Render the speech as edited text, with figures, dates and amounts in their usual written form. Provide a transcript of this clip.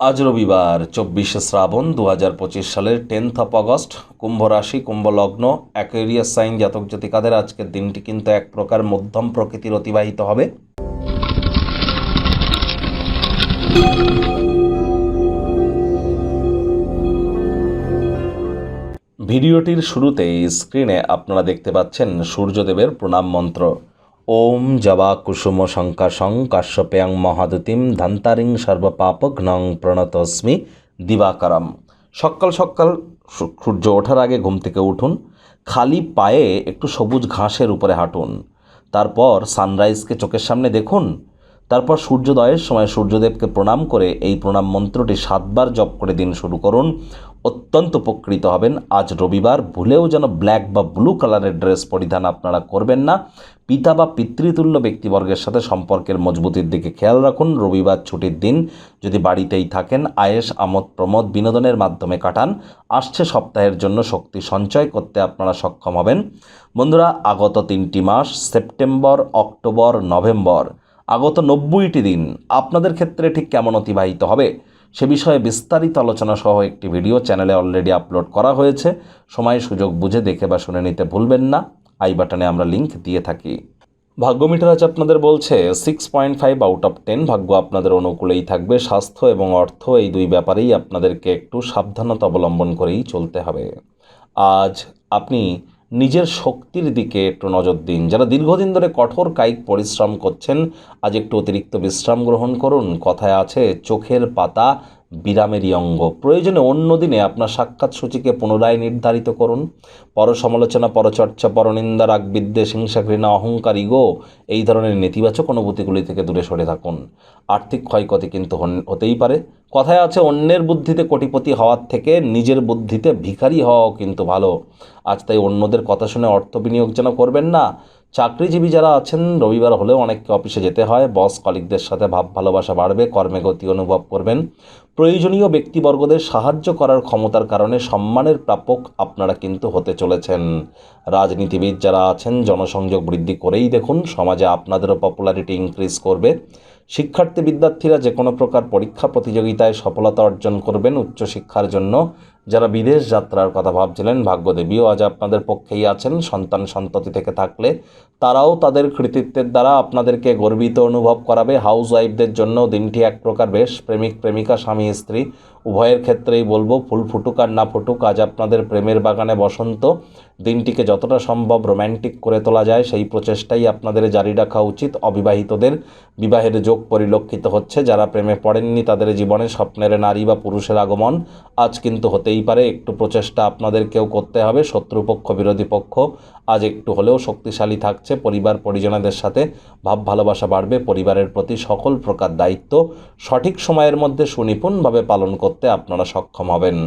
আজ রবিবার 24শে শ্রাবণ 2025 সালের 10th অফ আগস্ট। কুম্ভ রাশি, কুম্ভ লগ্ন, অ্যাকুয়ারিয়াস সাইন জাতক জাতিকাদের আজকের দিনটি কিন্তু এক প্রকার মধ্যম প্রকৃতির অতিবাহিত হবে। ভিডিওটির শুরুতেই স্ক্রিনে আপনারা দেখতে পাচ্ছেন সূর্যদেবের প্রণাম মন্ত্র। ওম জবা কুসুম শঙ্কাশং কাশ্যপেয়ং মহাদুতিম ধন্তারিং সর্বপাপঘ্নং প্রণতস্মি দিবাকরম। সকাল সকাল সূর্য ওঠার আগে ঘুম থেকে উঠুন, খালি পায়ে একটু সবুজ ঘাসের উপরে হাঁটুন, তারপর সানরাইজকে চোখের সামনে দেখুন, তারপর সূর্যোদয়ের সময় সূর্যদেবকে প্রণাম করে এই প্রণাম মন্ত্রটি 7 বার জপ করে দিন শুরু করুন। অত্যন্ত উপকৃত হবেন। আজ রবিবার, ভুলেও যেন ব্ল্যাক বা ব্লু কালারের ড্রেস পরিধান আপনারা করবেন না। পিতা বা পিতৃতুল্য ব্যক্তিবর্গের সাথে সম্পর্কের মজবুতির দিকে খেয়াল রাখুন। রবিবার ছুটির দিন, যদি বাড়িতেই থাকেন আয়েশ আমোদ প্রমোদ বিনোদনের মাধ্যমে কাটান। আসছে সপ্তাহের জন্য শক্তি সঞ্চয় করতে আপনারা সক্ষম হবেন। বন্ধুরা, আগত 3টি মাস সেপ্টেম্বর, অক্টোবর, নভেম্বর, আগত 90টি দিন আপনাদের ক্ষেত্রে ঠিক কেমন অতিবাহিত হবে সে বিষয়ে বিস্তারিত আলোচনা সহ একটি ভিডিও চ্যানেলে অলরেডি আপলোড করা হয়েছে। সময় সুযোগ বুঝে দেখে বা শুনে নিতে ভুলবেন না। আই বাটনে আমরা লিংক দিয়ে থাকি। ভাগ্য মিটার আজ আপনাদের বলছে 6.5 আউট অফ 10। ভাগ্য আপনাদের অনুকূলেই থাকবে। স্বাস্থ্য এবং অর্থ, এই দুই ব্যাপারেই আপনাদেরকে একটু সাবধানতা অবলম্বন করেই চলতে হবে। আজ আপনি নিজের শক্তির দিকে একটু নজর দিন। যারা দীর্ঘদিন ধরে কঠোর কায়িক পরিশ্রম করছেন, আজ একটু অতিরিক্ত বিশ্রাম গ্রহণ করুন। কথায় আছে, চোখের পাতা বিরামেরই অঙ্গ। প্রয়োজনে অন্য দিনে আপনার সাক্ষাৎ সূচিকে পুনরায় নির্ধারিত করুন। পরসমালোচনা, পরচর্চা, পরনিন্দা, রাগ, বিদ্বেষ, হিংসা, ঘৃণা, অহংকার, ইগো, এই ধরনের নেতিবাচক অনুভূতিগুলি থেকে দূরে সরে থাকুন। আর্থিক ক্ষয়ক্ষতি কিন্তু হতেই পারে। কথায় আছে, অন্যের বুদ্ধিতে কোটিপতি হওয়ার থেকে নিজের বুদ্ধিতে ভিখারি হওয়াও কিন্তু ভালো। আজ তাই অন্যদের কথা শুনে অর্থ বিনিয়োগ যেন করবেন না। চাকরিজীবী যারা আছেন, রবিবার হলেও অনেককে অফিসে যেতে হয়। বস কলিগদের সাথে ভাব ভালোবাসা বাড়বে, কর্মে গতি অনুভব করবেন। প্রয়োজনীয় ব্যক্তিবর্গদের সাহায্য করার ক্ষমতার কারণে সম্মানের প্রাপক আপনারা কিন্তু হতে চলেছেন। রাজনীতিবিদ যারা আছেন, জনসংযোগ বৃদ্ধি করেই দেখুন, সমাজে আপনাদেরও পপুলারিটি ইনক্রিজ করবে। শিক্ষার্থী বিদ্যার্থীরা যে কোনো প্রকার পরীক্ষা প্রতিযোগিতায় সফলতা অর্জন করবেন। উচ্চশিক্ষার জন্য যারা বিদেশ যাত্রার কথা ভাবছিলেন, ভাগ্যদেবীও আজ আপনাদের পক্ষেই আছেন। সন্তান সন্ততি থেকে থাকলে তারাও তাদের কৃতিত্বের দ্বারা আপনাদেরকে গর্বিত অনুভব করাবে। হাউস ওয়াইফদের জন্য দিনটি এক প্রকার বেশ। প্রেমিক প্রেমিকা, স্বামী স্ত্রী উভয়ের ক্ষেত্রেই বলবো, ফুল ফুটুক আর না ফুটুক, আজ আপনাদের প্রেমের বাগানে বসন্ত। দিনটিকে যতটা সম্ভব রোম্যান্টিক করে তোলা যায় সেই প্রচেষ্টাই আপনাদের জারি রাখা উচিত। অবিবাহিতদের বিবাহের যোগ পরিলক্ষিত হচ্ছে। যারা প্রেমে পড়েননি তাদের জীবনে স্বপ্নের নারী বা পুরুষের আগমন আজ কিন্তু হতেই পারে। একটু প্রচেষ্টা আপনাদেরকেও করতে হবে। শত্রুপক্ষ, বিরোধী পক্ষ আজ একটু হলেও শক্তিশালী থাকছে। পরিবার পরিজনদের সাথে ভাব ভালোবাসা বাড়বে। পরিবারের প্রতি সকল প্রকার দায়িত্ব সঠিক সময়ের মধ্যে সুনিপুণভাবে পালন করতে আপনারা সক্ষম হবেন।